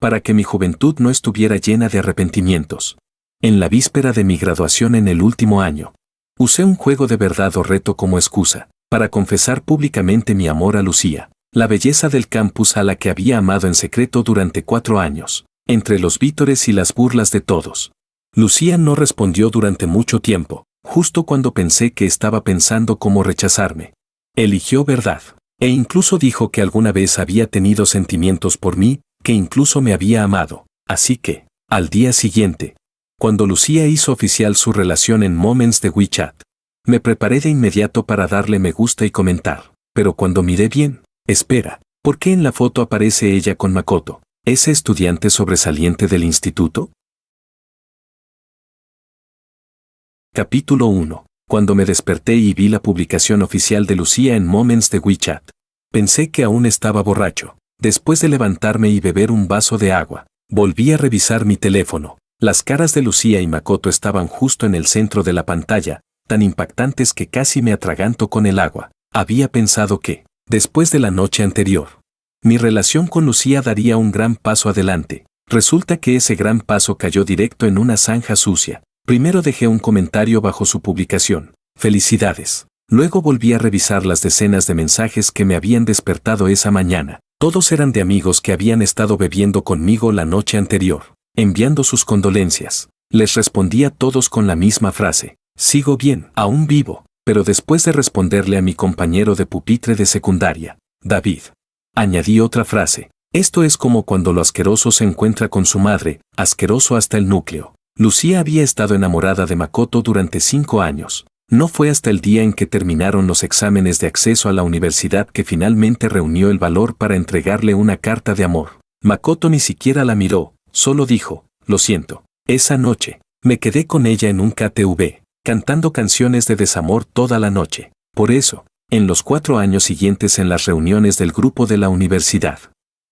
para que mi juventud no estuviera llena de arrepentimientos. En la víspera de mi graduación en el último año, usé un juego de verdad o reto como excusa, para confesar públicamente mi amor a Lucía, la belleza del campus a la que había amado en secreto durante 4 años, entre los vítores y las burlas de todos. Lucía no respondió durante mucho tiempo, justo cuando pensé que estaba pensando cómo rechazarme. Eligió verdad, e incluso dijo que alguna vez había tenido sentimientos por mí, que incluso me había amado. Así que, al día siguiente, cuando Lucía hizo oficial su relación en Moments de WeChat, me preparé de inmediato para darle me gusta y comentar, pero cuando miré bien, espera, ¿por qué en la foto aparece ella con Makoto, ese estudiante sobresaliente del instituto? Capítulo 1. Cuando me desperté y vi la publicación oficial de Lucía en Moments de WeChat, pensé que aún estaba borracho. Después de levantarme y beber un vaso de agua, volví a revisar mi teléfono. Las caras de Lucía y Makoto estaban justo en el centro de la pantalla, tan impactantes que casi me atraganto con el agua. Había pensado que, después de la noche anterior, mi relación con Lucía daría un gran paso adelante. Resulta que ese gran paso cayó directo en una zanja sucia. Primero dejé un comentario bajo su publicación. Felicidades. Luego volví a revisar las decenas de mensajes que me habían despertado esa mañana. Todos eran de amigos que habían estado bebiendo conmigo la noche anterior, enviando sus condolencias. Les respondí a todos con la misma frase. Sigo bien, aún vivo. Pero después de responderle a mi compañero de pupitre de secundaria, David, añadí otra frase. Esto es como cuando lo asqueroso se encuentra con su madre, asqueroso hasta el núcleo. Lucía había estado enamorada de Makoto durante 5 años. No fue hasta el día en que terminaron los exámenes de acceso a la universidad que finalmente reunió el valor para entregarle una carta de amor. Makoto ni siquiera la miró, solo dijo, lo siento. Esa noche, me quedé con ella en un KTV, cantando canciones de desamor toda la noche. Por eso, en los 4 años siguientes en las reuniones del grupo de la universidad,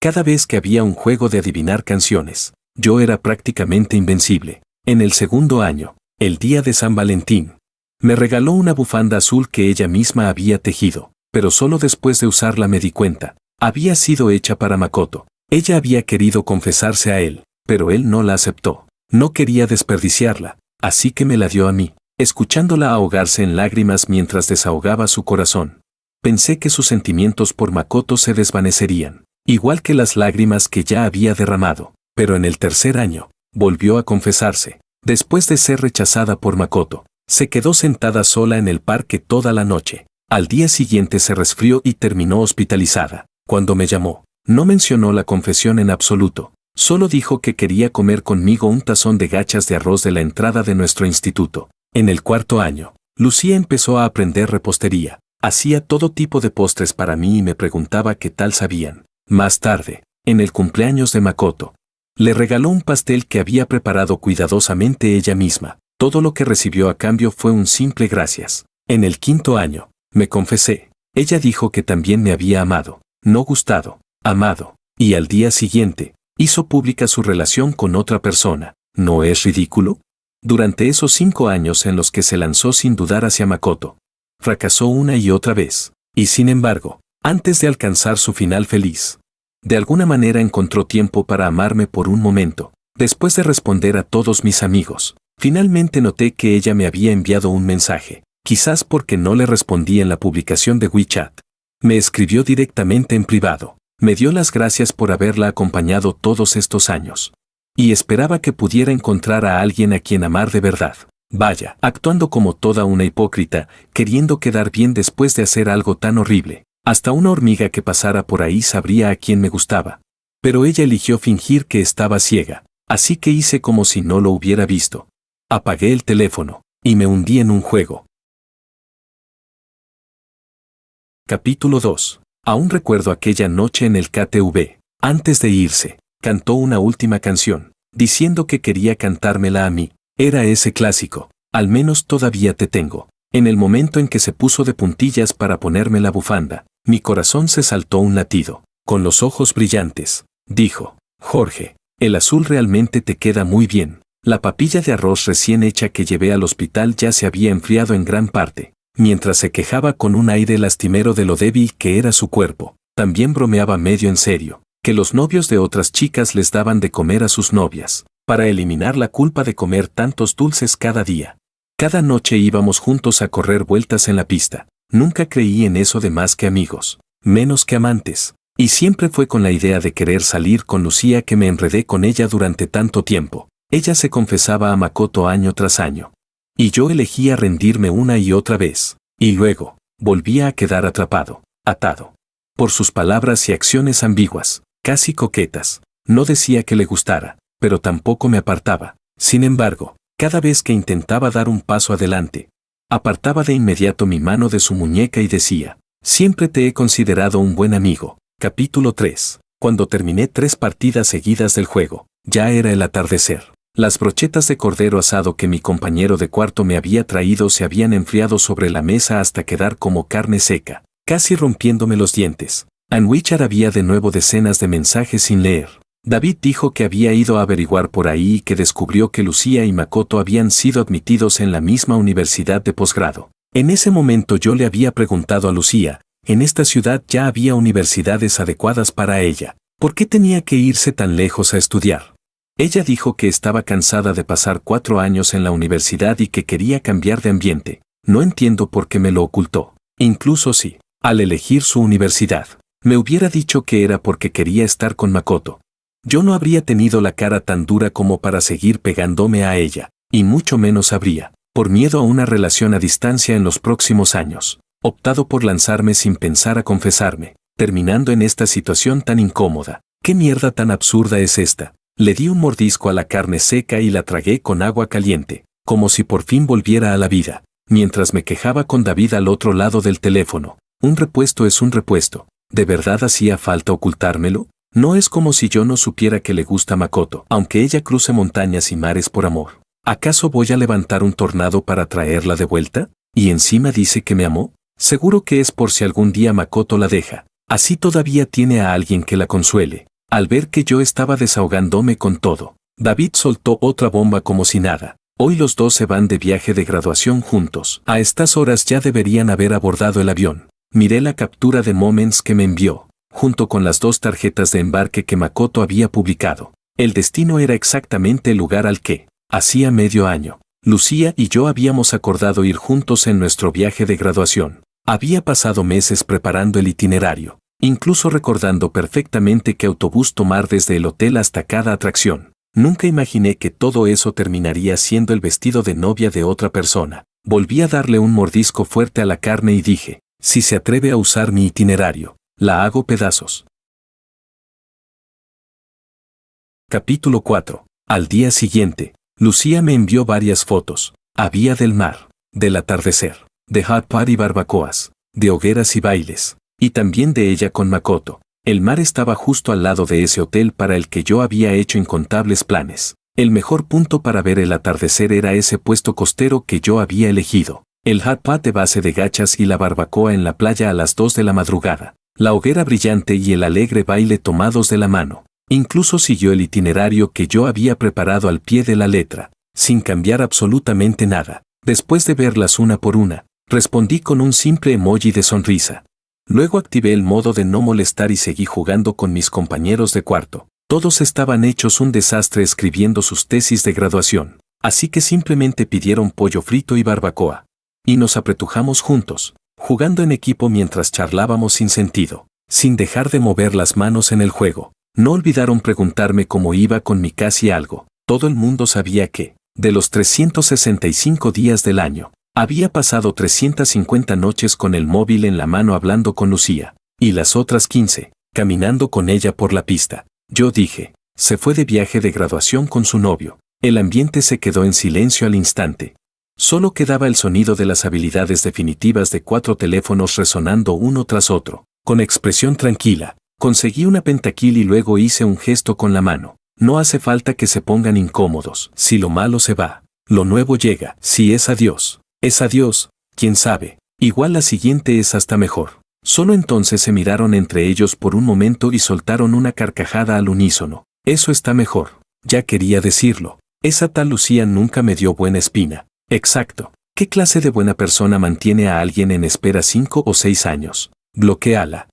cada vez que había un juego de adivinar canciones, yo era prácticamente invencible. En el segundo año, el día de San Valentín, me regaló una bufanda azul que ella misma había tejido, pero solo después de usarla me di cuenta. Había sido hecha para Makoto. Ella había querido confesarse a él, pero él no la aceptó. No quería desperdiciarla, así que me la dio a mí, escuchándola ahogarse en lágrimas mientras desahogaba su corazón. Pensé que sus sentimientos por Makoto se desvanecerían, igual que las lágrimas que ya había derramado, pero en el tercer año, volvió a confesarse. Después de ser rechazada por Makoto, se quedó sentada sola en el parque toda la noche. Al día siguiente se resfrió y terminó hospitalizada. Cuando me llamó, no mencionó la confesión en absoluto. Solo dijo que quería comer conmigo un tazón de gachas de arroz de la entrada de nuestro instituto. En el cuarto año, Lucía empezó a aprender repostería. Hacía todo tipo de postres para mí y me preguntaba qué tal sabían. Más tarde, en el cumpleaños de Makoto, le regaló un pastel que había preparado cuidadosamente ella misma. Todo lo que recibió a cambio fue un simple gracias. En el quinto año, me confesé. Ella dijo que también me había amado, no gustado, amado. Y al día siguiente, hizo pública su relación con otra persona. ¿No es ridículo? Durante esos 5 años en los que se lanzó sin dudar hacia Makoto, fracasó una y otra vez. Y sin embargo, antes de alcanzar su final feliz, de alguna manera encontró tiempo para amarme por un momento. Después de responder a todos mis amigos, finalmente noté que ella me había enviado un mensaje. Quizás porque no le respondí en la publicación de WeChat. Me escribió directamente en privado. Me dio las gracias por haberla acompañado todos estos años. Y esperaba que pudiera encontrar a alguien a quien amar de verdad. Vaya, actuando como toda una hipócrita, queriendo quedar bien después de hacer algo tan horrible. Hasta una hormiga que pasara por ahí sabría a quién me gustaba. Pero ella eligió fingir que estaba ciega, así que hice como si no lo hubiera visto. Apagué el teléfono, y me hundí en un juego. Capítulo 2. Aún recuerdo aquella noche en el KTV. Antes de irse, cantó una última canción, diciendo que quería cantármela a mí. Era ese clásico, al menos todavía te tengo. En el momento en que se puso de puntillas para ponerme la bufanda, mi corazón se saltó un latido. Con los ojos brillantes, dijo, Jorge, el azul realmente te queda muy bien. La papilla de arroz recién hecha que llevé al hospital ya se había enfriado en gran parte. Mientras se quejaba con un aire lastimero de lo débil que era su cuerpo, también bromeaba medio en serio. que los novios de otras chicas les daban de comer a sus novias, para eliminar la culpa de comer tantos dulces cada día. Cada noche íbamos juntos a correr vueltas en la pista. Nunca creí en eso de más que amigos, menos que amantes, y siempre fue con la idea de querer salir con Lucía que me enredé con ella durante tanto tiempo. Ella se confesaba a Makoto año tras año. Y yo elegía rendirme una y otra vez, y luego, volvía a quedar atrapado, atado. Por sus palabras y acciones ambiguas, casi coquetas. No decía que le gustara, pero tampoco me apartaba. Sin embargo, cada vez que intentaba dar un paso adelante, apartaba de inmediato mi mano de su muñeca y decía, siempre te he considerado un buen amigo. Capítulo 3. Cuando terminé 3 partidas seguidas del juego, ya era el atardecer. Las brochetas de cordero asado que mi compañero de cuarto me había traído se habían enfriado sobre la mesa hasta quedar como carne seca, casi rompiéndome los dientes. En Wichat había de nuevo decenas de mensajes sin leer. David dijo que había ido a averiguar por ahí y que descubrió que Lucía y Makoto habían sido admitidos en la misma universidad de posgrado. En ese momento yo le había preguntado a Lucía, en esta ciudad ya había universidades adecuadas para ella. ¿Por qué tenía que irse tan lejos a estudiar? Ella dijo que estaba cansada de pasar 4 años en la universidad y que quería cambiar de ambiente. No entiendo por qué me lo ocultó. Incluso si, al elegir su universidad, me hubiera dicho que era porque quería estar con Makoto, yo no habría tenido la cara tan dura como para seguir pegándome a ella, y mucho menos habría, por miedo a una relación a distancia en los próximos años, optado por lanzarme sin pensar a confesarme, terminando en esta situación tan incómoda. ¿Qué mierda tan absurda es esta? Le di un mordisco a la carne seca y la tragué con agua caliente, como si por fin volviera a la vida, mientras me quejaba con David al otro lado del teléfono. Un repuesto es un repuesto. ¿De verdad hacía falta ocultármelo? No es como si yo no supiera que le gusta Makoto, aunque ella cruce montañas y mares por amor. ¿Acaso voy a levantar un tornado para traerla de vuelta? ¿Y encima dice que me amó? Seguro que es por si algún día Makoto la deja. Así todavía tiene a alguien que la consuele. Al ver que yo estaba desahogándome con todo, David soltó otra bomba como si nada. Hoy los dos se van de viaje de graduación juntos. A estas horas ya deberían haber abordado el avión. Miré la captura de Moments que me envió, junto con las 2 tarjetas de embarque que Makoto había publicado. El destino era exactamente el lugar al que, hacía medio año, Lucía y yo habíamos acordado ir juntos en nuestro viaje de graduación. Había pasado meses preparando el itinerario, incluso recordando perfectamente qué autobús tomar desde el hotel hasta cada atracción. Nunca imaginé que todo eso terminaría siendo el vestido de novia de otra persona. Volví a darle un mordisco fuerte a la carne y dije, si se atreve a usar mi itinerario, la hago pedazos. Capítulo 4. Al día siguiente, Lucía me envió varias fotos. Había del mar, del atardecer, de hot pot y barbacoas, de hogueras y bailes, y también de ella con Makoto. El mar estaba justo al lado de ese hotel para el que yo había hecho incontables planes. El mejor punto para ver el atardecer era ese puesto costero que yo había elegido. El hot pot de base de gachas y la barbacoa en la playa a las 2 de la madrugada. La hoguera brillante y el alegre baile tomados de la mano. Incluso siguió el itinerario que yo había preparado al pie de la letra, sin cambiar absolutamente nada. Después de verlas una por una, respondí con un simple emoji de sonrisa. Luego activé el modo de no molestar y seguí jugando con mis compañeros de cuarto. Todos estaban hechos un desastre escribiendo sus tesis de graduación, así que simplemente pidieron pollo frito y barbacoa. Y nos apretujamos juntos, jugando en equipo mientras charlábamos sin sentido, sin dejar de mover las manos en el juego. No olvidaron preguntarme cómo iba con mi casi algo. Todo el mundo sabía que, de los 365 días del año, había pasado 350 noches con el móvil en la mano hablando con Lucía, y las otras 15, caminando con ella por la pista. Yo dije, se fue de viaje de graduación con su novio. El ambiente se quedó en silencio al instante. Solo quedaba el sonido de las habilidades definitivas de 4 teléfonos resonando uno tras otro. Con expresión tranquila, conseguí una pentakill y luego hice un gesto con la mano. No hace falta que se pongan incómodos. Si lo malo se va, lo nuevo llega. Si es adiós, quién sabe. Igual la siguiente es hasta mejor. Solo entonces se miraron entre ellos por un momento y soltaron una carcajada al unísono. Eso está mejor. Ya quería decirlo. Esa tal Lucía nunca me dio buena espina. Exacto. ¿Qué clase de buena persona mantiene a alguien en espera 5 o 6 años? Bloquéala.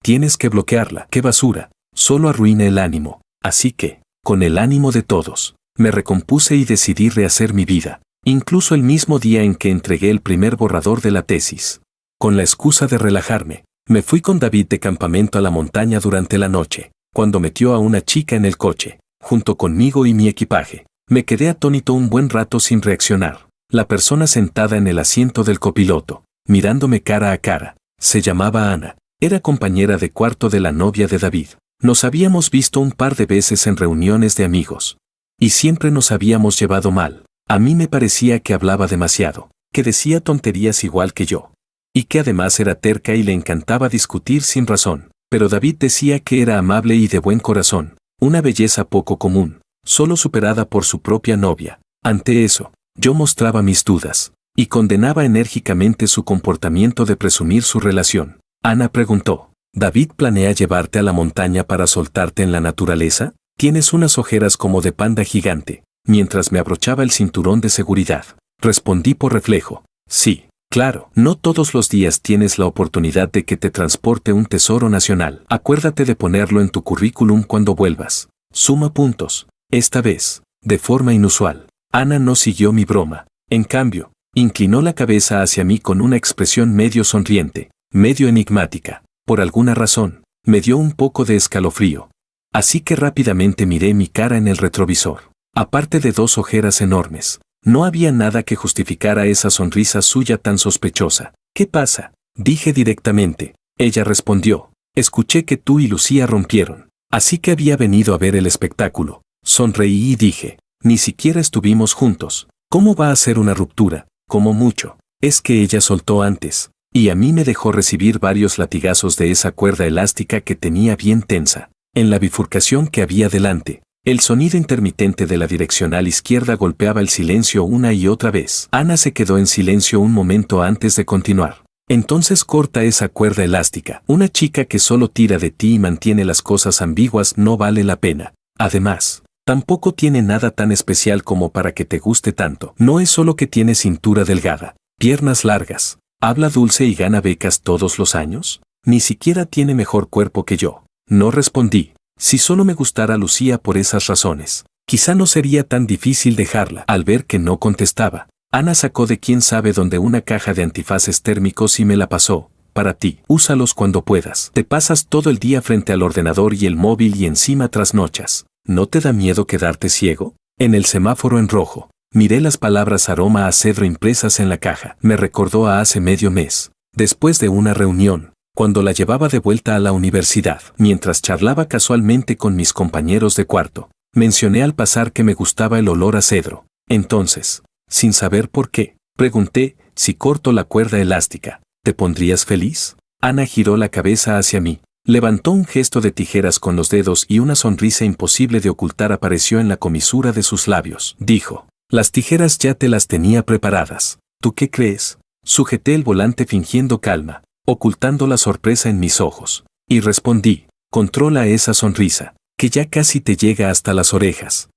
Tienes que bloquearla. ¡Qué basura! Solo arruina el ánimo. Así que, con el ánimo de todos, me recompuse y decidí rehacer mi vida. Incluso el mismo día en que entregué el primer borrador de la tesis. Con la excusa de relajarme, me fui con David de campamento a la montaña durante la noche. Cuando metió a una chica en el coche, junto conmigo y mi equipaje, me quedé atónito un buen rato sin reaccionar. La persona sentada en el asiento del copiloto, mirándome cara a cara, se llamaba Ana. Era compañera de cuarto de la novia de David. Nos habíamos visto un par de veces en reuniones de amigos. Y siempre nos habíamos llevado mal. A mí me parecía que hablaba demasiado, que decía tonterías igual que yo. Y que además era terca y le encantaba discutir sin razón. Pero David decía que era amable y de buen corazón, una belleza poco común, solo superada por su propia novia. Ante eso, yo mostraba mis dudas, y condenaba enérgicamente su comportamiento de presumir su relación. Ana preguntó, ¿David planea llevarte a la montaña para soltarte en la naturaleza? Tienes unas ojeras como de panda gigante. Mientras me abrochaba el cinturón de seguridad, respondí por reflejo, sí. Claro, no todos los días tienes la oportunidad de que te transporte un tesoro nacional. Acuérdate de ponerlo en tu currículum cuando vuelvas. Suma puntos. Esta vez, de forma inusual, Ana no siguió mi broma. En cambio, inclinó la cabeza hacia mí con una expresión medio sonriente, medio enigmática. Por alguna razón, me dio un poco de escalofrío. Así que rápidamente miré mi cara en el retrovisor. Aparte de dos ojeras enormes, no había nada que justificara esa sonrisa suya tan sospechosa. ¿Qué pasa? Dije directamente. Ella respondió. Escuché que tú y Lucía rompieron. Así que había venido a ver el espectáculo. Sonreí y dije. Ni siquiera estuvimos juntos. ¿Cómo va a ser una ruptura? Como mucho. Es que ella soltó antes. Y a mí me dejó recibir varios latigazos de esa cuerda elástica que tenía bien tensa. En la bifurcación que había delante. El sonido intermitente de la direccional izquierda golpeaba el silencio una y otra vez. Ana se quedó en silencio un momento antes de continuar. Entonces corta esa cuerda elástica. Una chica que solo tira de ti y mantiene las cosas ambiguas no vale la pena. Además, tampoco tiene nada tan especial como para que te guste tanto. No es solo que tiene cintura delgada, piernas largas, habla dulce y gana becas todos los años. Ni siquiera tiene mejor cuerpo que yo. No respondí. Si solo me gustara Lucía por esas razones, quizá no sería tan difícil dejarla. Al ver que no contestaba, Ana sacó de quién sabe dónde una caja de antifaces térmicos y me la pasó. Para ti, úsalos cuando puedas. Te pasas todo el día frente al ordenador y el móvil y encima trasnochas. ¿No te da miedo quedarte ciego? En el semáforo en rojo, miré las palabras aroma a cedro impresas en la caja. Me recordó a hace medio mes, después de una reunión. Cuando la llevaba de vuelta a la universidad, mientras charlaba casualmente con mis compañeros de cuarto, mencioné al pasar que me gustaba el olor a cedro. Entonces, sin saber por qué, pregunté, si corto la cuerda elástica, ¿te pondrías feliz? Ana giró la cabeza hacia mí, levantó un gesto de tijeras con los dedos y una sonrisa imposible de ocultar apareció en la comisura de sus labios. Dijo, las tijeras ya te las tenía preparadas. ¿Tú qué crees? Sujeté el volante fingiendo calma, ocultando la sorpresa en mis ojos, y respondí, controla esa sonrisa, que ya casi te llega hasta las orejas.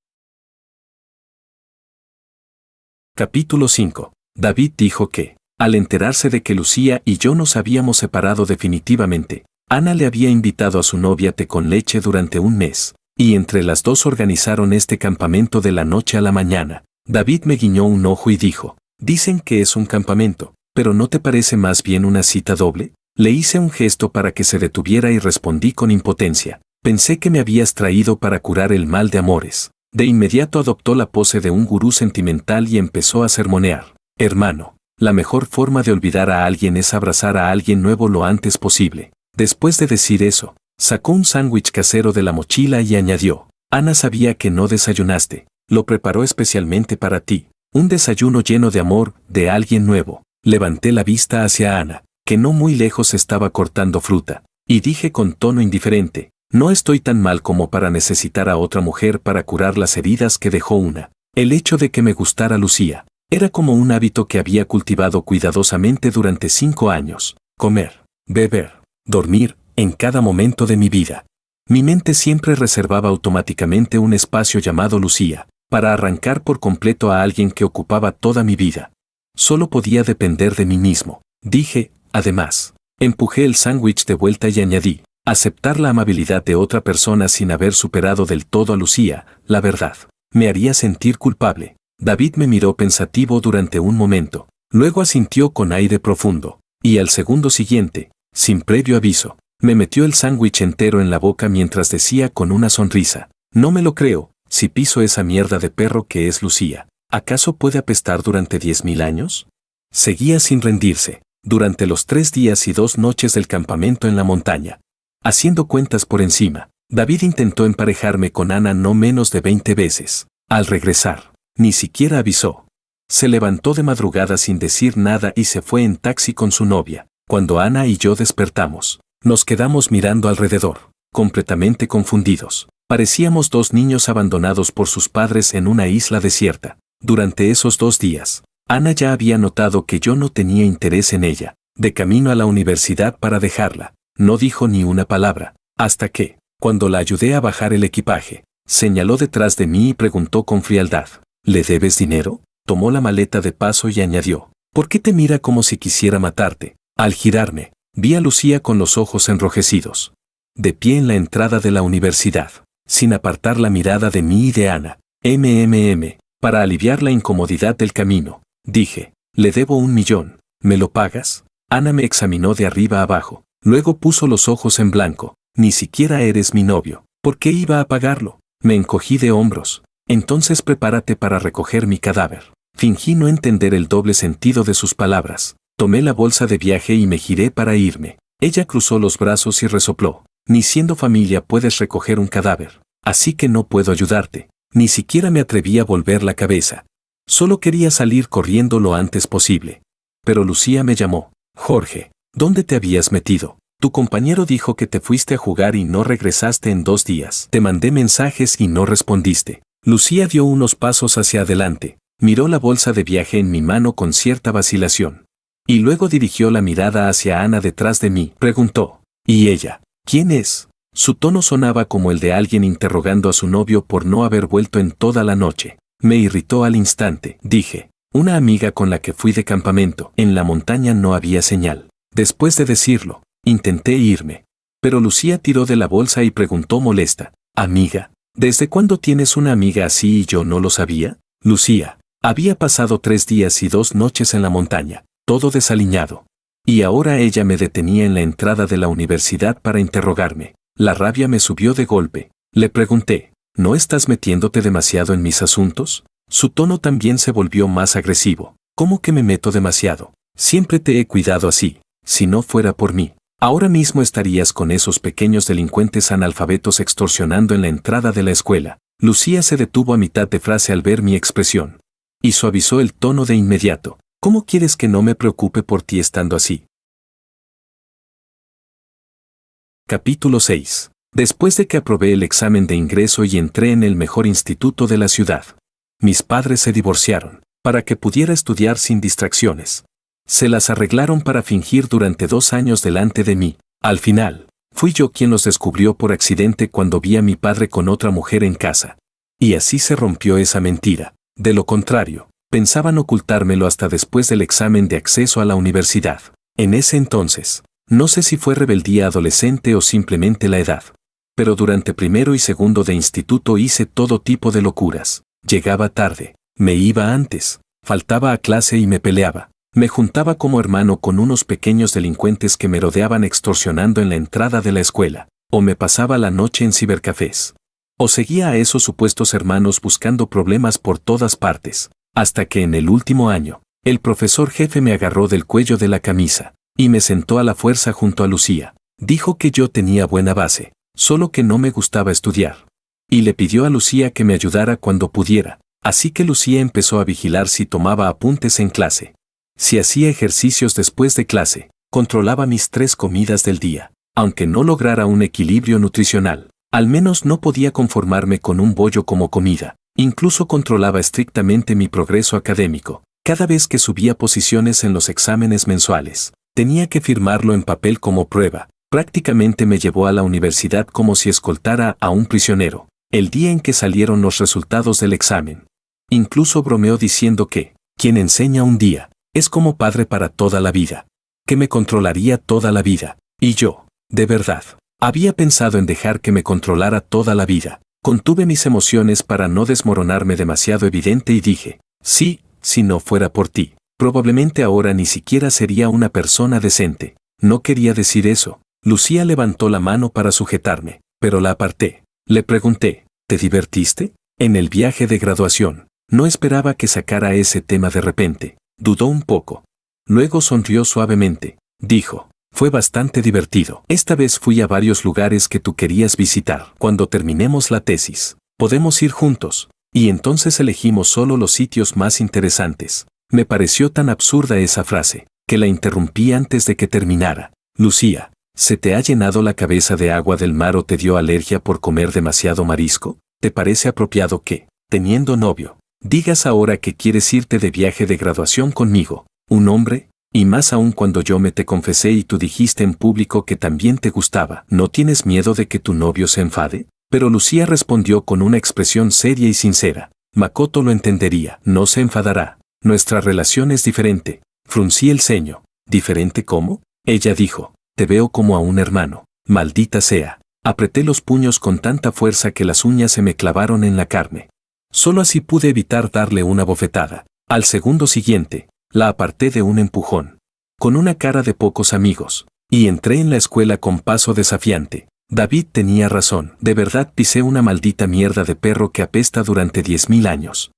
Capítulo 5. David dijo que, al enterarse de que Lucía y yo nos habíamos separado definitivamente, Ana le había invitado a su novia té con leche durante un mes, y entre las dos organizaron este campamento de la noche a la mañana. David me guiñó un ojo y dijo, dicen que es un campamento, ¿pero no te parece más bien una cita doble? Le hice un gesto para que se detuviera y respondí con impotencia. Pensé que me habías traído para curar el mal de amores. De inmediato adoptó la pose de un gurú sentimental y empezó a sermonear. Hermano, la mejor forma de olvidar a alguien es abrazar a alguien nuevo lo antes posible. Después de decir eso, sacó un sándwich casero de la mochila y añadió, Ana sabía que no desayunaste. Lo preparó especialmente para ti. Un desayuno lleno de amor, de alguien nuevo. Levanté la vista hacia Ana, que no muy lejos estaba cortando fruta, y dije con tono indiferente, no estoy tan mal como para necesitar a otra mujer para curar las heridas que dejó una. El hecho de que me gustara Lucía, era como un hábito que había cultivado cuidadosamente durante 5 años. Comer, beber, dormir, en cada momento de mi vida. Mi mente siempre reservaba automáticamente un espacio llamado Lucía, para arrancar por completo a alguien que ocupaba toda mi vida. Solo podía depender de mí mismo, dije, además. Empujé el sándwich de vuelta y añadí, Aceptar la amabilidad de otra persona sin haber superado del todo a Lucía, la verdad, me haría sentir culpable. David me miró pensativo durante un momento, luego asintió con aire profundo, y al segundo siguiente, sin previo aviso, me metió el sándwich entero en la boca mientras decía con una sonrisa: no me lo creo, si piso esa mierda de perro que es Lucía, ¿acaso puede apestar durante 10.000 años? Seguía sin rendirse, durante los 3 días y 2 noches del campamento en la montaña. Haciendo cuentas por encima, David intentó emparejarme con Ana no menos de 20 veces. Al regresar, ni siquiera avisó. Se levantó de madrugada sin decir nada y se fue en taxi con su novia. Cuando Ana y yo despertamos, nos quedamos mirando alrededor, completamente confundidos. Parecíamos 2 niños abandonados por sus padres en una isla desierta. Durante esos 2 días, Ana ya había notado que yo no tenía interés en ella. De camino a la universidad para dejarla, no dijo ni una palabra, hasta que, cuando la ayudé a bajar el equipaje, señaló detrás de mí y preguntó con frialdad: ¿le debes dinero? Tomó la maleta de paso y añadió: ¿por qué te mira como si quisiera matarte? Al girarme, vi a Lucía con los ojos enrojecidos, de pie en la entrada de la universidad, sin apartar la mirada de mí y de Ana. Para aliviar la incomodidad del camino, dije: le debo 1 millón, ¿me lo pagas? Ana me examinó de arriba a abajo, luego puso los ojos en blanco. Ni siquiera eres mi novio, ¿por qué iba a pagarlo? Me encogí de hombros. Entonces prepárate para recoger mi cadáver. Fingí no entender el doble sentido de sus palabras. Tomé la bolsa de viaje y me giré para irme. Ella cruzó los brazos y resopló: ni siendo familia puedes recoger un cadáver, así que no puedo ayudarte. Ni siquiera me atreví a volver la cabeza. Solo quería salir corriendo lo antes posible. Pero Lucía me llamó: Jorge, ¿dónde te habías metido? Tu compañero dijo que te fuiste a jugar y no regresaste en 2 días. Te mandé mensajes y no respondiste. Lucía dio unos pasos hacia adelante, miró la bolsa de viaje en mi mano con cierta vacilación. Y luego dirigió la mirada hacia Ana detrás de mí. Preguntó: ¿y ella? ¿Quién es? Su tono sonaba como el de alguien interrogando a su novio por no haber vuelto en toda la noche. Me irritó al instante. Dije: una amiga con la que fui de campamento. En la montaña no había señal. Después de decirlo, intenté irme. Pero Lucía tiró de la bolsa y preguntó molesta: ¿amiga? ¿Desde cuándo tienes una amiga así y yo no lo sabía? Lucía, había pasado 3 días y 2 noches en la montaña, todo desaliñado. Y ahora ella me detenía en la entrada de la universidad para interrogarme. La rabia me subió de golpe. Le pregunté: ¿no estás metiéndote demasiado en mis asuntos? Su tono también se volvió más agresivo. ¿Cómo que me meto demasiado? Siempre te he cuidado así. Si no fuera por mí, ahora mismo estarías con esos pequeños delincuentes analfabetos extorsionando en la entrada de la escuela. Lucía se detuvo a mitad de frase al ver mi expresión. Y suavizó el tono de inmediato: ¿cómo quieres que no me preocupe por ti estando así? Capítulo 6. Después de que aprobé el examen de ingreso y entré en el mejor instituto de la ciudad, mis padres se divorciaron, para que pudiera estudiar sin distracciones. Se las arreglaron para fingir durante 2 años delante de mí. Al final, fui yo quien los descubrió por accidente cuando vi a mi padre con otra mujer en casa. Y así se rompió esa mentira. De lo contrario, pensaban ocultármelo hasta después del examen de acceso a la universidad. En ese entonces, no sé si fue rebeldía adolescente o simplemente la edad. Pero durante primero y segundo de instituto hice todo tipo de locuras. Llegaba tarde, me iba antes, faltaba a clase y me peleaba. Me juntaba como hermano con unos pequeños delincuentes que me rodeaban extorsionando en la entrada de la escuela, o me pasaba la noche en cibercafés. O seguía a esos supuestos hermanos buscando problemas por todas partes, hasta que en el último año, el profesor jefe me agarró del cuello de la camisa, y me sentó a la fuerza junto a Lucía. Dijo que yo tenía buena base, solo que no me gustaba estudiar. Y le pidió a Lucía que me ayudara cuando pudiera, así que Lucía empezó a vigilar si tomaba apuntes en clase. Si hacía ejercicios después de clase, controlaba mis 3 comidas del día. Aunque no lograra un equilibrio nutricional, al menos no podía conformarme con un bollo como comida. Incluso controlaba estrictamente mi progreso académico. Cada vez que subía posiciones en los exámenes mensuales, tenía que firmarlo en papel como prueba. Prácticamente me llevó a la universidad como si escoltara a un prisionero, el día en que salieron los resultados del examen. Incluso bromeó diciendo que, quien enseña un día, es como padre para toda la vida. Que me controlaría toda la vida. Y yo, de verdad, Había pensado en dejar que me controlara toda la vida. Contuve mis emociones para no desmoronarme demasiado evidente y dije, sí, si no fuera por ti, probablemente ahora ni siquiera sería una persona decente. No quería decir eso. Lucía levantó la mano para sujetarme, pero la aparté. Le pregunté, ¿te divertiste? En el viaje de graduación. No esperaba que sacara ese tema de repente. Dudó un poco. Luego sonrió suavemente. Dijo, fue bastante divertido. Esta vez fui a varios lugares que tú querías visitar. Cuando terminemos la tesis, podemos ir juntos. Y entonces elegimos solo los sitios más interesantes. Me pareció tan absurda esa frase, que la interrumpí antes de que terminara. Lucía, ¿se te ha llenado la cabeza de agua del mar o te dio alergia por comer demasiado marisco? ¿Te parece apropiado que, teniendo novio, digas ahora que quieres irte de viaje de graduación conmigo, un hombre? Y más aún cuando yo me te confesé y tú dijiste en público que también te gustaba. ¿No tienes miedo de que tu novio se enfade? Pero Lucía respondió con una expresión seria y sincera. Makoto lo entendería. No se enfadará. Nuestra relación es diferente. Fruncí el ceño. ¿Diferente cómo? Ella dijo. Te veo como a un hermano. Maldita sea. Apreté los puños con tanta fuerza que las uñas se me clavaron en la carne. Solo así pude evitar darle una bofetada. Al segundo siguiente, la aparté de un empujón. Con una cara de pocos amigos. Y entré en la escuela con paso desafiante. David tenía razón. De verdad pisé una maldita mierda de perro que apesta durante 10.000 años.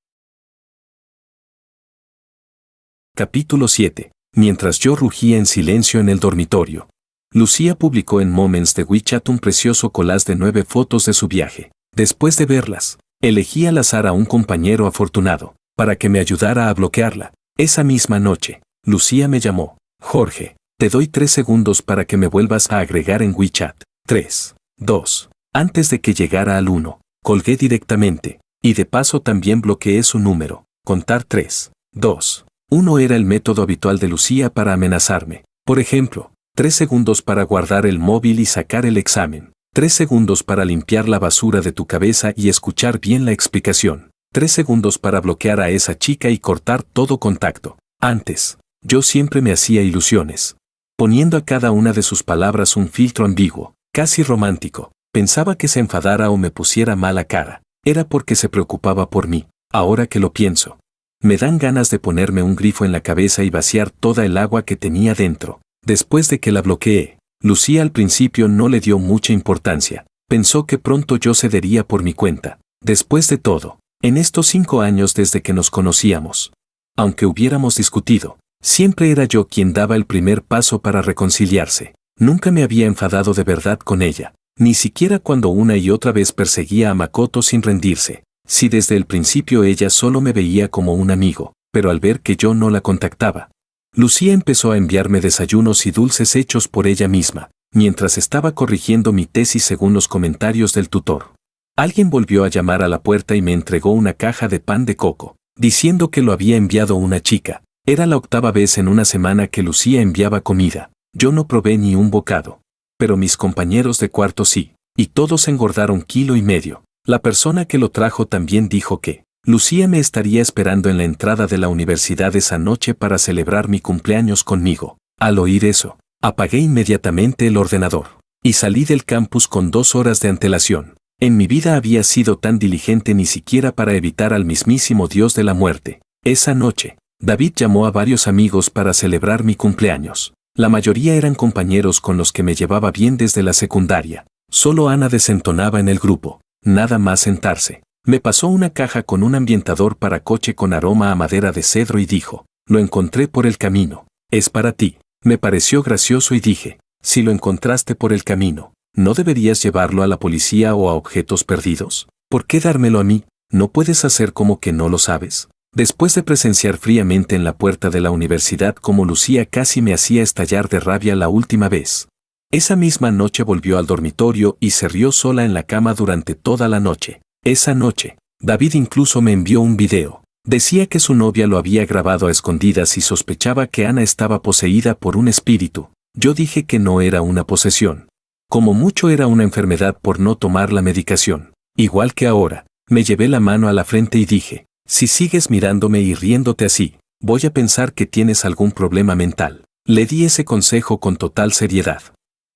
Capítulo 7. Mientras yo rugía en silencio en el dormitorio. Lucía publicó en Moments de WeChat un precioso collage de 9 fotos de su viaje. Después de verlas, elegí al azar a un compañero afortunado, para que me ayudara a bloquearla. Esa misma noche, Lucía me llamó. Jorge, te doy 3 segundos para que me vuelvas a agregar en WeChat. 3, 2. Antes de que llegara al 1, colgué directamente, y de paso también bloqueé su número. Contar 3, 2, 1 era el método habitual de Lucía para amenazarme. Por ejemplo, 3 segundos para guardar el móvil y sacar el examen. 3 segundos para limpiar la basura de tu cabeza y escuchar bien la explicación. 3 segundos para bloquear a esa chica y cortar todo contacto. Antes, yo siempre me hacía ilusiones, poniendo a cada una de sus palabras un filtro ambiguo, casi romántico. Pensaba que se enfadara o me pusiera mala cara. Era porque se preocupaba por mí. Ahora que lo pienso, me dan ganas de ponerme un grifo en la cabeza y vaciar toda el agua que tenía dentro. Después de que la bloqueé, Lucía al principio no le dio mucha importancia. Pensó que pronto yo cedería por mi cuenta. Después de todo, en estos 5 años desde que nos conocíamos, aunque hubiéramos discutido, siempre era yo quien daba el primer paso para reconciliarse. Nunca me había enfadado de verdad con ella, ni siquiera cuando una y otra vez perseguía a Makoto sin rendirse. Sí, desde el principio ella solo me veía como un amigo, pero al ver que yo no la contactaba, Lucía empezó a enviarme desayunos y dulces hechos por ella misma, mientras estaba corrigiendo mi tesis según los comentarios del tutor. Alguien volvió a llamar a la puerta y me entregó una caja de pan de coco, diciendo que lo había enviado una chica. Era la 8ª vez en una semana que Lucía enviaba comida. Yo no probé ni un bocado. Pero mis compañeros de cuarto sí, y todos engordaron 1,5 kilos. La persona que lo trajo también dijo que Lucía me estaría esperando en la entrada de la universidad esa noche para celebrar mi cumpleaños conmigo. Al oír eso, apagué inmediatamente el ordenador y salí del campus con 2 horas de antelación. En mi vida había sido tan diligente ni siquiera para evitar al mismísimo Dios de la muerte. Esa noche, David llamó a varios amigos para celebrar mi cumpleaños. La mayoría eran compañeros con los que me llevaba bien desde la secundaria. Solo Ana desentonaba en el grupo. Nada más sentarse. Me pasó una caja con un ambientador para coche con aroma a madera de cedro y dijo, lo encontré por el camino. Es para ti. Me pareció gracioso y dije, si lo encontraste por el camino, ¿no deberías llevarlo a la policía o a objetos perdidos? ¿Por qué dármelo a mí? ¿No puedes hacer como que no lo sabes? Después de presenciar fríamente en la puerta de la universidad como Lucía casi me hacía estallar de rabia la última vez. Esa misma noche volvió al dormitorio y se rió sola en la cama durante toda la noche. Esa noche, David incluso me envió un video. Decía que su novia lo había grabado a escondidas y sospechaba que Ana estaba poseída por un espíritu. Yo dije que no era una posesión. Como mucho era una enfermedad por no tomar la medicación. Igual que ahora, me llevé la mano a la frente y dije, si sigues mirándome y riéndote así, voy a pensar que tienes algún problema mental. Le di ese consejo con total seriedad.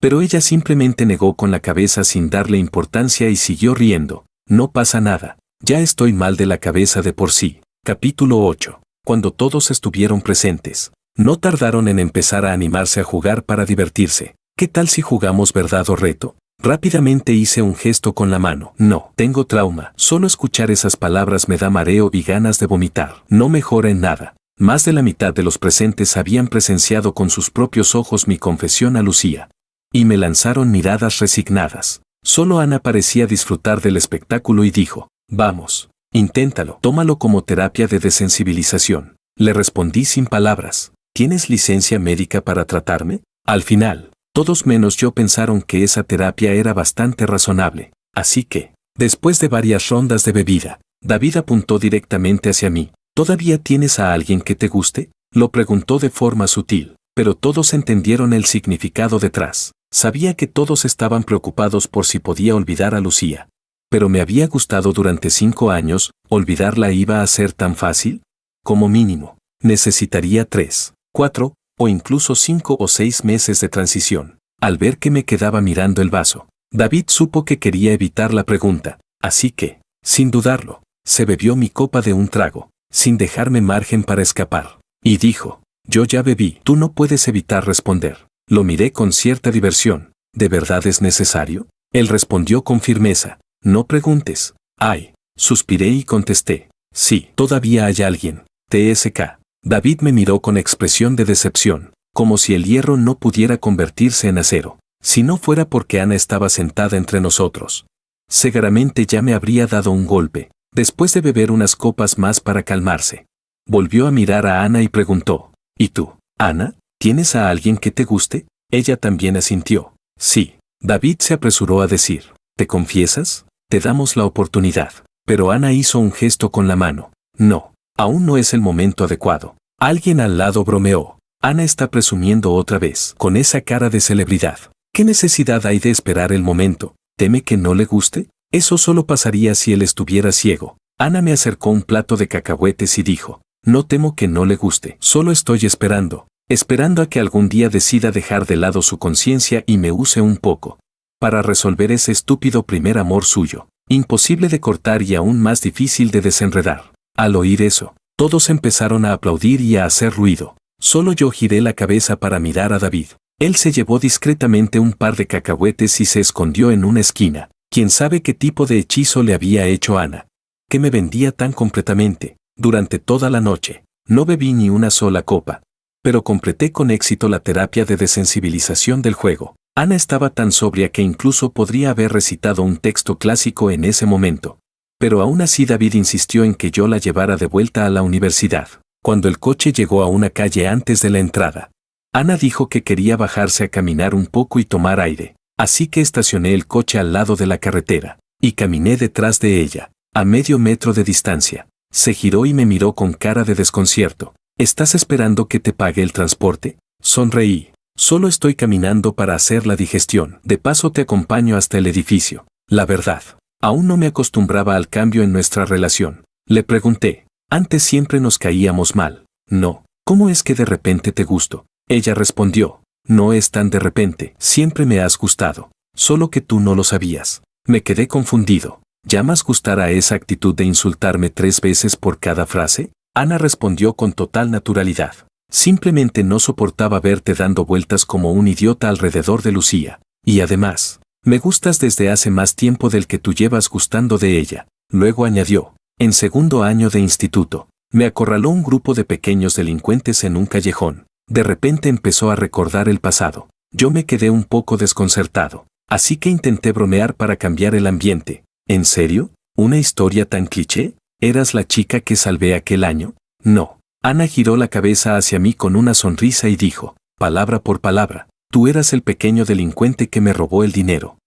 Pero ella simplemente negó con la cabeza sin darle importancia y siguió riendo. No pasa nada. Ya estoy mal de la cabeza de por sí. Capítulo 8. Cuando todos estuvieron presentes, no tardaron en empezar a animarse a jugar para divertirse. ¿Qué tal si jugamos verdad o reto? Rápidamente hice un gesto con la mano. No, tengo trauma. Solo escuchar esas palabras me da mareo y ganas de vomitar. No mejora en nada. Más de la mitad de los presentes habían presenciado con sus propios ojos mi confesión a Lucía. Y me lanzaron miradas resignadas. Solo Ana parecía disfrutar del espectáculo y dijo, vamos, inténtalo, tómalo como terapia de desensibilización. Le respondí sin palabras. ¿Tienes licencia médica para tratarme? Al final, todos menos yo pensaron que esa terapia era bastante razonable. Así que, después de varias rondas de bebida, David apuntó directamente hacia mí. ¿Todavía tienes a alguien que te guste? Lo preguntó de forma sutil, pero todos entendieron el significado detrás. Sabía que todos estaban preocupados por si podía olvidar a Lucía. Pero me había gustado durante 5 años, ¿olvidarla iba a ser tan fácil? Como mínimo, necesitaría 3, 4, o incluso 5 o 6 meses de transición. Al ver que me quedaba mirando el vaso, David supo que quería evitar la pregunta, así que, sin dudarlo, se bebió mi copa de un trago, sin dejarme margen para escapar, y dijo, yo ya bebí. Tú no puedes evitar responder. Lo miré con cierta diversión. ¿De verdad es necesario? Él respondió con firmeza, no preguntes. Ay, suspiré y contesté, sí, todavía hay alguien. TSK. David me miró con expresión de decepción, como si el hierro no pudiera convertirse en acero. Si no fuera porque Ana estaba sentada entre nosotros, seguramente ya me habría dado un golpe, después de beber unas copas más para calmarse. Volvió a mirar a Ana y preguntó, ¿y tú, Ana, tienes a alguien que te guste? Ella también asintió. Sí. David se apresuró a decir, ¿te confiesas? Te damos la oportunidad. Pero Ana hizo un gesto con la mano. No, aún no es el momento adecuado. Alguien al lado bromeó. Ana está presumiendo otra vez, con esa cara de celebridad. ¿Qué necesidad hay de esperar el momento? ¿Teme que no le guste? Eso solo pasaría si él estuviera ciego. Ana me acercó un plato de cacahuetes y dijo, no temo que no le guste, solo estoy esperando a que algún día decida dejar de lado su conciencia y me use un poco, para resolver ese estúpido primer amor suyo, imposible de cortar y aún más difícil de desenredar. Al oír eso, todos empezaron a aplaudir y a hacer ruido. Solo yo giré la cabeza para mirar a David. Él se llevó discretamente un par de cacahuetes y se escondió en una esquina. ¿Quién sabe qué tipo de hechizo le había hecho Ana? Que me vendía tan completamente. Durante toda la noche, no bebí ni una sola copa. Pero completé con éxito la terapia de desensibilización del juego. Ana estaba tan sobria que incluso podría haber recitado un texto clásico en ese momento. Pero aún así David insistió en que yo la llevara de vuelta a la universidad. Cuando el coche llegó a una calle antes de la entrada, Ana dijo que quería bajarse a caminar un poco y tomar aire. Así que estacioné el coche al lado de la carretera, y caminé detrás de ella, a medio metro de distancia. Se giró y me miró con cara de desconcierto. ¿Estás esperando que te pague el transporte? Sonreí. Solo estoy caminando para hacer la digestión. De paso te acompaño hasta el edificio. La verdad, aún no me acostumbraba al cambio en nuestra relación. Le pregunté. Antes siempre nos caíamos mal. No. ¿Cómo es que de repente te gusto? Ella respondió. No es tan de repente. Siempre me has gustado. Solo que tú no lo sabías. Me quedé confundido. ¿Llamas gustar a esa actitud de insultarme 3 veces por cada frase? Ana respondió con total naturalidad. Simplemente no soportaba verte dando vueltas como un idiota alrededor de Lucía. Y además, me gustas desde hace más tiempo del que tú llevas gustando de ella. Luego añadió, en segundo año de instituto, me acorraló un grupo de pequeños delincuentes en un callejón. De repente empezó a recordar el pasado. Yo me quedé un poco desconcertado. Así que intenté bromear para cambiar el ambiente. ¿En serio? ¿Una historia tan cliché? ¿Eras la chica que salvé aquel año? No. Ana giró la cabeza hacia mí con una sonrisa y dijo, palabra por palabra, tú eras el pequeño delincuente que me robó el dinero.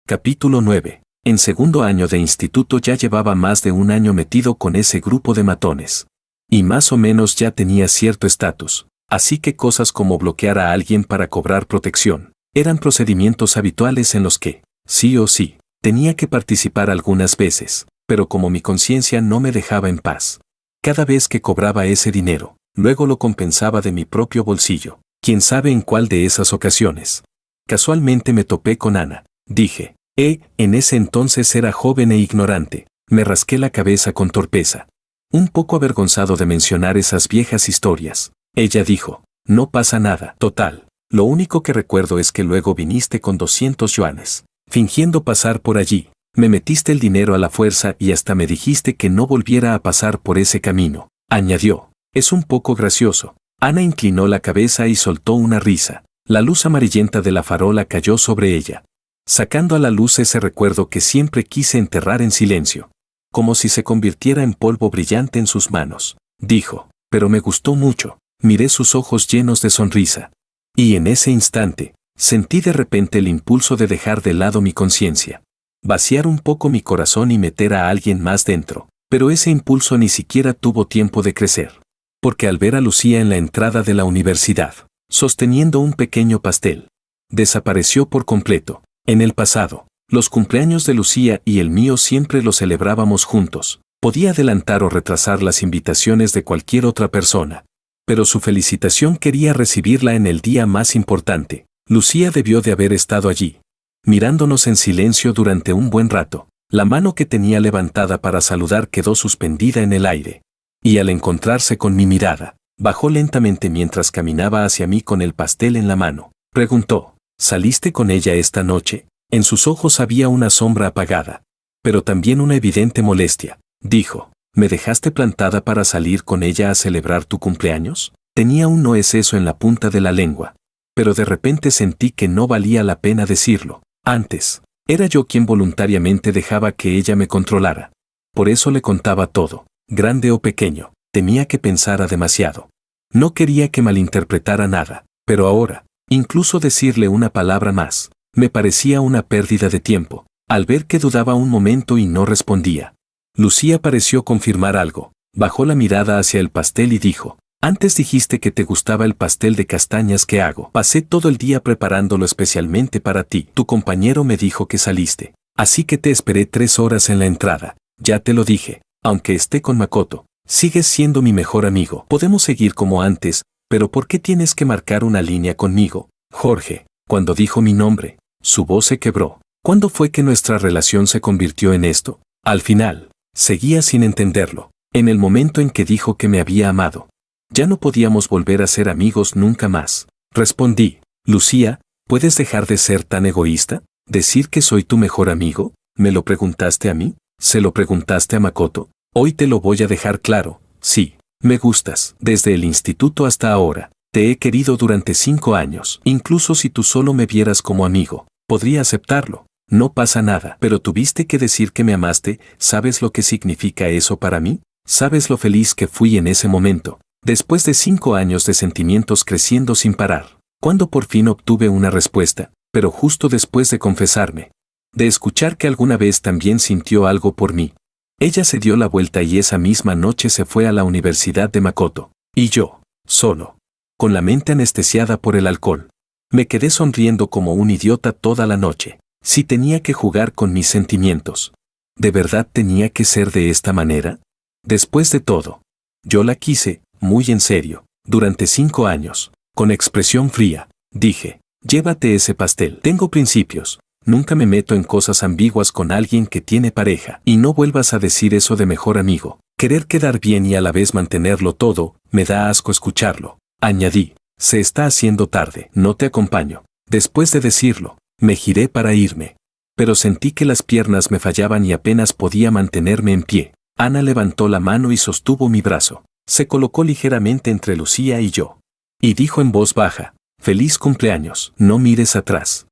Capítulo 9. En segundo año de instituto ya llevaba más de un año metido con ese grupo de matones. Y más o menos ya tenía cierto estatus. Así que cosas como bloquear a alguien para cobrar protección eran procedimientos habituales en los que, sí o sí, tenía que participar algunas veces, pero como mi conciencia no me dejaba en paz. Cada vez que cobraba ese dinero, luego lo compensaba de mi propio bolsillo. ¿Quién sabe en cuál de esas ocasiones? Casualmente me topé con Ana. Dije, en ese entonces era joven e ignorante. Me rasqué la cabeza con torpeza. Un poco avergonzado de mencionar esas viejas historias. Ella dijo, no pasa nada. Total, lo único que recuerdo es que luego viniste con 200 yuanes. Fingiendo pasar por allí, me metiste el dinero a la fuerza y hasta me dijiste que no volviera a pasar por ese camino. Añadió, es un poco gracioso. Ana inclinó la cabeza y soltó una risa. La luz amarillenta de la farola cayó sobre ella, sacando a la luz ese recuerdo que siempre quise enterrar en silencio. Como si se convirtiera en polvo brillante en sus manos. Dijo, pero me gustó mucho. Miré sus ojos llenos de sonrisa. Y en ese instante, sentí de repente el impulso de dejar de lado mi conciencia. Vaciar un poco mi corazón y meter a alguien más dentro. Pero ese impulso ni siquiera tuvo tiempo de crecer. Porque al ver a Lucía en la entrada de la universidad, sosteniendo un pequeño pastel, desapareció por completo. En el pasado, los cumpleaños de Lucía y el mío siempre los celebrábamos juntos. Podía adelantar o retrasar las invitaciones de cualquier otra persona. Pero su felicitación quería recibirla en el día más importante. Lucía debió de haber estado allí, mirándonos en silencio durante un buen rato. La mano que tenía levantada para saludar quedó suspendida en el aire. Y al encontrarse con mi mirada, bajó lentamente mientras caminaba hacia mí con el pastel en la mano. Preguntó, ¿saliste con ella esta noche? En sus ojos había una sombra apagada, pero también una evidente molestia. Dijo, ¿me dejaste plantada para salir con ella a celebrar tu cumpleaños? Tenía un no es eso en la punta de la lengua, pero de repente sentí que no valía la pena decirlo. Antes, era yo quien voluntariamente dejaba que ella me controlara. Por eso le contaba todo, grande o pequeño, temía que pensara demasiado. No quería que malinterpretara nada, pero ahora, incluso decirle una palabra más, me parecía una pérdida de tiempo, al ver que dudaba un momento y no respondía. Lucía pareció confirmar algo, bajó la mirada hacia el pastel y dijo, antes dijiste que te gustaba el pastel de castañas que hago. Pasé todo el día preparándolo especialmente para ti. Tu compañero me dijo que saliste, así que te esperé 3 horas en la entrada. Ya te lo dije, aunque esté con Makoto, sigues siendo mi mejor amigo. Podemos seguir como antes, pero ¿por qué tienes que marcar una línea conmigo? Jorge, cuando dijo mi nombre, su voz se quebró. ¿Cuándo fue que nuestra relación se convirtió en esto? Al final, seguía sin entenderlo. En el momento en que dijo que me había amado, ya no podíamos volver a ser amigos nunca más. Respondí, Lucía, ¿puedes dejar de ser tan egoísta? ¿Decir que soy tu mejor amigo? ¿Me lo preguntaste a mí? ¿Se lo preguntaste a Makoto? Hoy te lo voy a dejar claro, sí, me gustas. Desde el instituto hasta ahora, te he querido durante 5 años. Incluso si tú solo me vieras como amigo, podría aceptarlo. No pasa nada. Pero tuviste que decir que me amaste. ¿Sabes lo que significa eso para mí? ¿Sabes lo feliz que fui en ese momento? Después de 5 años de sentimientos creciendo sin parar, cuando por fin obtuve una respuesta, pero justo después de confesarme, de escuchar que alguna vez también sintió algo por mí. Ella se dio la vuelta y esa misma noche se fue a la universidad de Makoto. Y yo, solo, con la mente anestesiada por el alcohol, me quedé sonriendo como un idiota toda la noche. Si tenía que jugar con mis sentimientos, ¿de verdad tenía que ser de esta manera? Después de todo, yo la quise, muy en serio, durante 5 años, con expresión fría. Dije, llévate ese pastel. Tengo principios. Nunca me meto en cosas ambiguas con alguien que tiene pareja. Y no vuelvas a decir eso de mejor amigo. Querer quedar bien y a la vez mantenerlo todo, me da asco escucharlo. Añadí, se está haciendo tarde, no te acompaño. Después de decirlo, me giré para irme. Pero sentí que las piernas me fallaban y apenas podía mantenerme en pie. Ana levantó la mano y sostuvo mi brazo. Se colocó ligeramente entre Lucía y yo. Y dijo en voz baja, feliz cumpleaños, no mires atrás.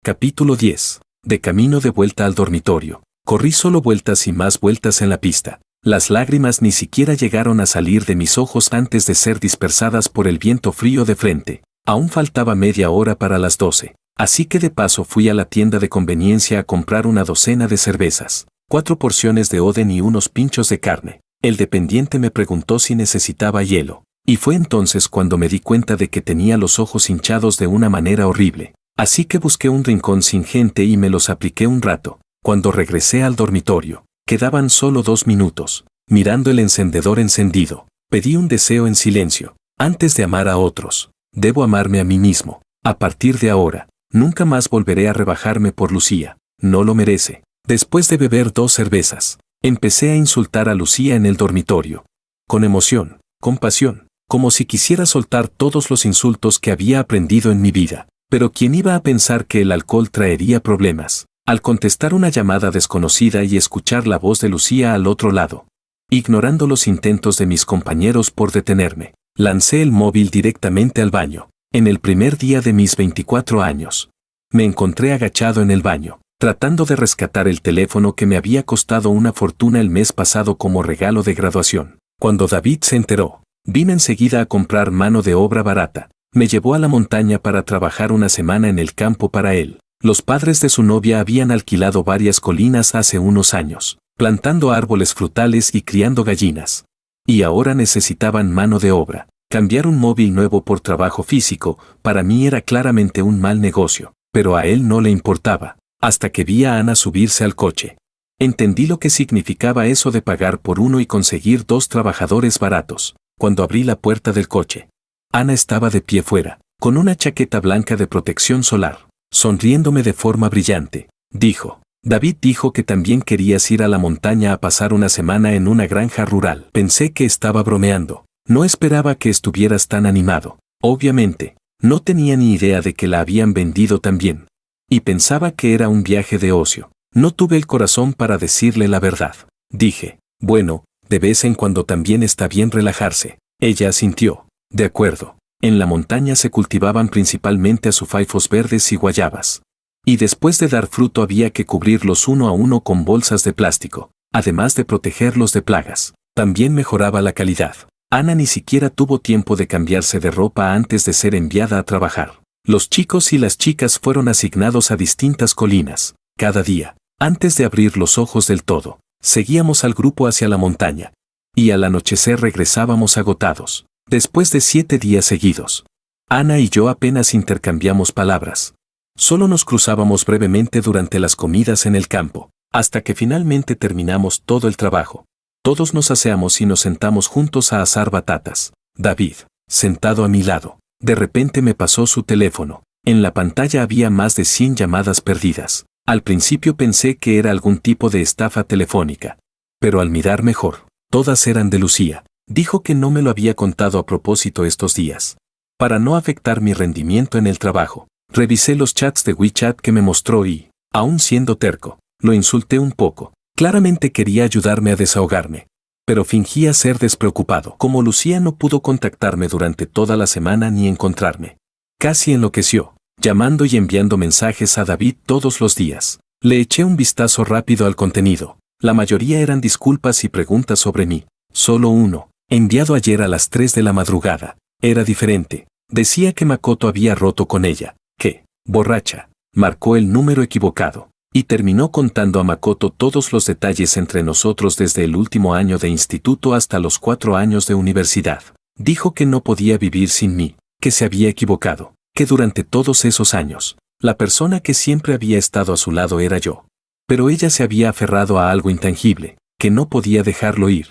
Capítulo 10. De camino de vuelta al dormitorio. Corrí solo vueltas y más vueltas en la pista. Las lágrimas ni siquiera llegaron a salir de mis ojos antes de ser dispersadas por el viento frío de frente. Aún faltaba media hora para las 12. Así que de paso fui a la tienda de conveniencia a comprar una docena de cervezas, 4 porciones de oden y unos pinchos de carne. El dependiente me preguntó si necesitaba hielo. Y fue entonces cuando me di cuenta de que tenía los ojos hinchados de una manera horrible. Así que busqué un rincón sin gente y me los apliqué un rato. Cuando regresé al dormitorio, quedaban solo 2 minutos. Mirando el encendedor encendido, Pedí un deseo en silencio. Antes de amar a otros, debo amarme a mí mismo. A partir de ahora, nunca más volveré a rebajarme por Lucía. No lo merece. Después de beber 2 cervezas, empecé a insultar a Lucía en el dormitorio. Con emoción, con pasión, como si quisiera soltar todos los insultos que había aprendido en mi vida. Pero ¿quién iba a pensar que el alcohol traería problemas? Al contestar una llamada desconocida y escuchar la voz de Lucía al otro lado. Ignorando los intentos de mis compañeros por detenerme, lancé el móvil directamente al baño. En el primer día de mis 24 años. Me encontré agachado en el baño, tratando de rescatar el teléfono que me había costado una fortuna el mes pasado como regalo de graduación. Cuando David se enteró, vine enseguida a comprar mano de obra barata. Me llevó a la montaña para trabajar una semana en el campo para él. Los padres de su novia habían alquilado varias colinas hace unos años, plantando árboles frutales y criando gallinas. Y ahora necesitaban mano de obra. Cambiar un móvil nuevo por trabajo físico, para mí era claramente un mal negocio, pero a él no le importaba, hasta que vi a Ana subirse al coche. Entendí lo que significaba eso de pagar por uno y conseguir 2 trabajadores baratos. Cuando abrí la puerta del coche, Ana estaba de pie fuera, con una chaqueta blanca de protección solar, sonriéndome de forma brillante. Dijo, David dijo que también querías ir a la montaña a pasar una semana en una granja rural. Pensé que estaba bromeando. No esperaba que estuvieras tan animado. Obviamente, no tenía ni idea de que la habían vendido también. Y pensaba que era un viaje de ocio. No tuve el corazón para decirle la verdad. Dije, bueno, de vez en cuando también está bien relajarse. Ella asintió. De acuerdo. En la montaña se cultivaban principalmente azufaifos verdes y guayabas. Y después de dar fruto había que cubrirlos uno a uno con bolsas de plástico, además de protegerlos de plagas. También mejoraba la calidad. Ana ni siquiera tuvo tiempo de cambiarse de ropa antes de ser enviada a trabajar. Los chicos y las chicas fueron asignados a distintas colinas. Cada día, antes de abrir los ojos del todo, seguíamos al grupo hacia la montaña. Y al anochecer regresábamos agotados. Después de 7 días seguidos, Ana y yo apenas intercambiamos palabras. Solo nos cruzábamos brevemente durante las comidas en el campo, hasta que finalmente terminamos todo el trabajo. Todos nos aseamos y nos sentamos juntos a asar batatas. David, sentado a mi lado, de repente me pasó su teléfono. En la pantalla había más de 100 llamadas perdidas. Al principio pensé que era algún tipo de estafa telefónica. Pero al mirar mejor, todas eran de Lucía. Dijo que no me lo había contado a propósito estos días. Para no afectar mi rendimiento en el trabajo, revisé los chats de WeChat que me mostró y, aún siendo terco, lo insulté un poco. Claramente quería ayudarme a desahogarme. Pero fingía ser despreocupado. Como Lucía no pudo contactarme durante toda la semana ni encontrarme. Casi enloqueció, llamando y enviando mensajes a David todos los días. Le eché un vistazo rápido al contenido. La mayoría eran disculpas y preguntas sobre mí. Solo uno, enviado ayer a las 3 de la madrugada, era diferente. Decía que Makoto había roto con ella, que, borracha, marcó el número equivocado, y terminó contando a Makoto todos los detalles entre nosotros desde el último año de instituto hasta los 4 años de universidad. Dijo que no podía vivir sin mí, que se había equivocado, que durante todos esos años, la persona que siempre había estado a su lado era yo. Pero ella se había aferrado a algo intangible, que no podía dejarlo ir.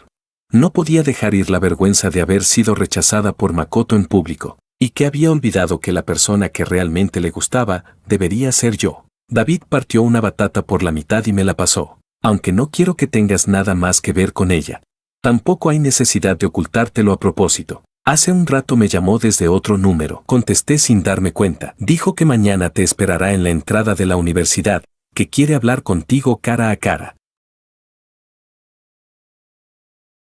No podía dejar ir la vergüenza de haber sido rechazada por Makoto en público, y que había olvidado que la persona que realmente le gustaba debería ser yo. David partió una batata por la mitad y me la pasó. Aunque no quiero que tengas nada más que ver con ella. Tampoco hay necesidad de ocultártelo a propósito. Hace un rato me llamó desde otro número. Contesté sin darme cuenta. Dijo que mañana te esperará en la entrada de la universidad, que quiere hablar contigo cara a cara.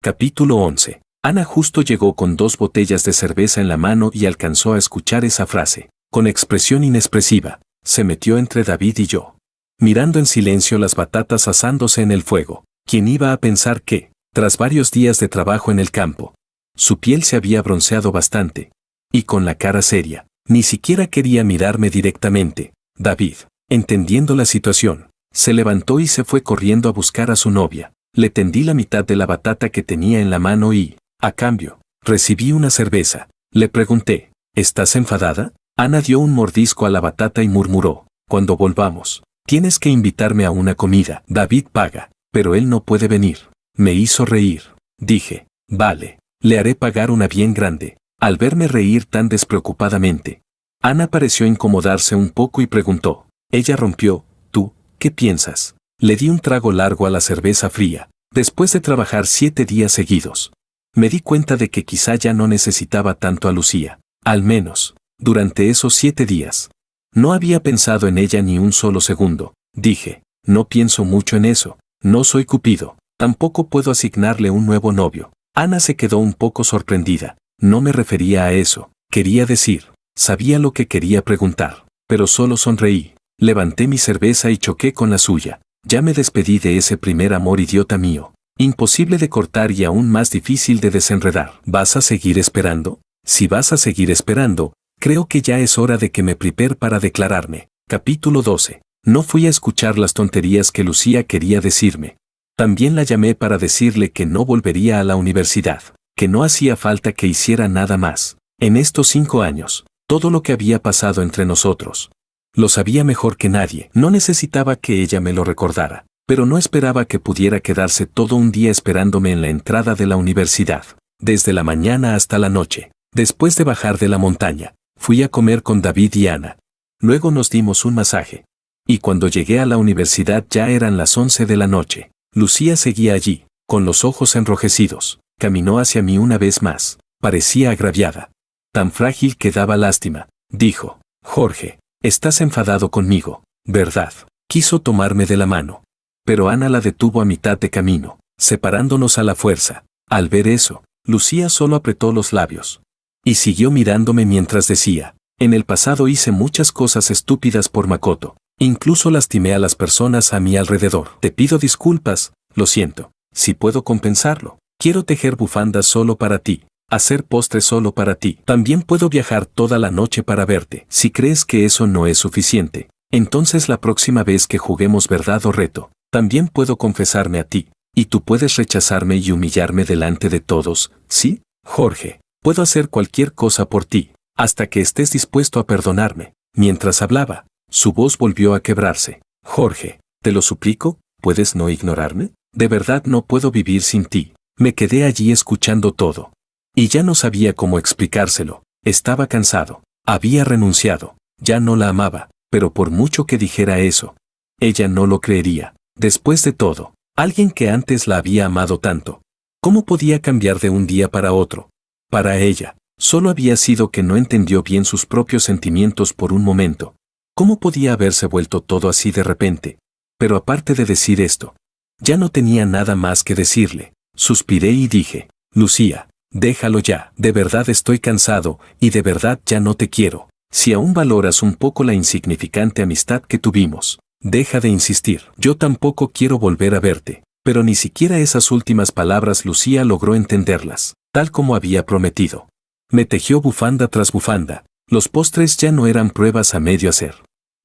Capítulo 11. Ana justo llegó con 2 botellas de cerveza en la mano y alcanzó a escuchar esa frase. Con expresión inexpresiva, se metió entre David y yo, mirando en silencio las batatas asándose en el fuego. ¿Quién iba a pensar que, tras varios días de trabajo en el campo, su piel se había bronceado bastante? Y con la cara seria, ni siquiera quería mirarme directamente. David, entendiendo la situación, se levantó y se fue corriendo a buscar a su novia. Le tendí la mitad de la batata que tenía en la mano y, a cambio, recibí una cerveza. Le pregunté, ¿estás enfadada? Ana dio un mordisco a la batata y murmuró, cuando volvamos, tienes que invitarme a una comida. David paga, pero él no puede venir. Me hizo reír. Dije, vale. Le haré pagar una bien grande. Al verme reír tan despreocupadamente, Ana pareció incomodarse un poco y preguntó. Ella rompió. ¿Tú, qué piensas? Le di un trago largo a la cerveza fría. Después de trabajar 7 días seguidos, me di cuenta de que quizá ya no necesitaba tanto a Lucía. Al menos, durante esos 7 días. No había pensado en ella ni un solo segundo. Dije, no pienso mucho en eso. No soy Cupido. Tampoco puedo asignarle un nuevo novio. Ana se quedó un poco sorprendida. No me refería a eso. Quería decir, sabía lo que quería preguntar, pero solo sonreí. Levanté mi cerveza y choqué con la suya. Ya me despedí de ese primer amor idiota mío. Imposible de cortar y aún más difícil de desenredar. ¿Vas a seguir esperando? Si vas a seguir esperando, creo que ya es hora de que me prepare para declararme. Capítulo 12. No fui a escuchar las tonterías que Lucía quería decirme. También la llamé para decirle que no volvería a la universidad, que no hacía falta que hiciera nada más. En estos 5 años, todo lo que había pasado entre nosotros, lo sabía mejor que nadie. No necesitaba que ella me lo recordara, pero no esperaba que pudiera quedarse todo un día esperándome en la entrada de la universidad, desde la mañana hasta la noche. Después de bajar de la montaña, fui a comer con David y Ana. Luego nos dimos un masaje. Y cuando llegué a la universidad ya eran las 11 de la noche. Lucía seguía allí, con los ojos enrojecidos. Caminó hacia mí una vez más. Parecía agraviada. Tan frágil que daba lástima. Dijo, Jorge, estás enfadado conmigo, ¿verdad? Quiso tomarme de la mano. Pero Ana la detuvo a mitad de camino, separándonos a la fuerza. Al ver eso, Lucía solo apretó los labios. Y siguió mirándome mientras decía, en el pasado hice muchas cosas estúpidas por Makoto. Incluso lastimé a las personas a mi alrededor. Te pido disculpas, lo siento. Si puedo compensarlo. Quiero tejer bufandas solo para ti. Hacer postres solo para ti. También puedo viajar toda la noche para verte. Si crees que eso no es suficiente, entonces la próxima vez que juguemos verdad o reto, también puedo confesarme a ti. Y tú puedes rechazarme y humillarme delante de todos, ¿sí? Jorge, puedo hacer cualquier cosa por ti, hasta que estés dispuesto a perdonarme. Mientras hablaba, su voz volvió a quebrarse. Jorge, te lo suplico, ¿puedes no ignorarme? De verdad no puedo vivir sin ti. Me quedé allí escuchando todo. Y ya no sabía cómo explicárselo. Estaba cansado. Había renunciado. Ya no la amaba, pero por mucho que dijera eso, ella no lo creería. Después de todo, alguien que antes la había amado tanto, ¿cómo podía cambiar de un día para otro? Para ella, solo había sido que no entendió bien sus propios sentimientos por un momento. ¿Cómo podía haberse vuelto todo así de repente? Pero aparte de decir esto, ya no tenía nada más que decirle. Suspiré y dije, Lucía, déjalo ya. De verdad estoy cansado y de verdad ya no te quiero. Si aún valoras un poco la insignificante amistad que tuvimos, deja de insistir. Yo tampoco quiero volver a verte. Pero ni siquiera esas últimas palabras Lucía logró entenderlas, tal como había prometido. Me tejió bufanda tras bufanda. Los postres ya no eran pruebas a medio hacer.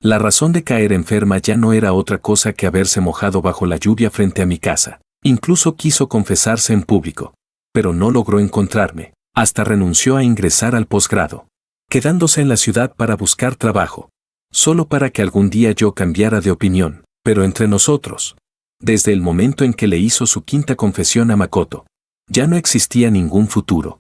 La razón de caer enferma ya no era otra cosa que haberse mojado bajo la lluvia frente a mi casa. Incluso quiso confesarse en público, pero no logró encontrarme. Hasta renunció a ingresar al posgrado, quedándose en la ciudad para buscar trabajo, solo para que algún día yo cambiara de opinión. Pero entre nosotros, desde el momento en que le hizo su quinta confesión a Makoto, ya no existía ningún futuro.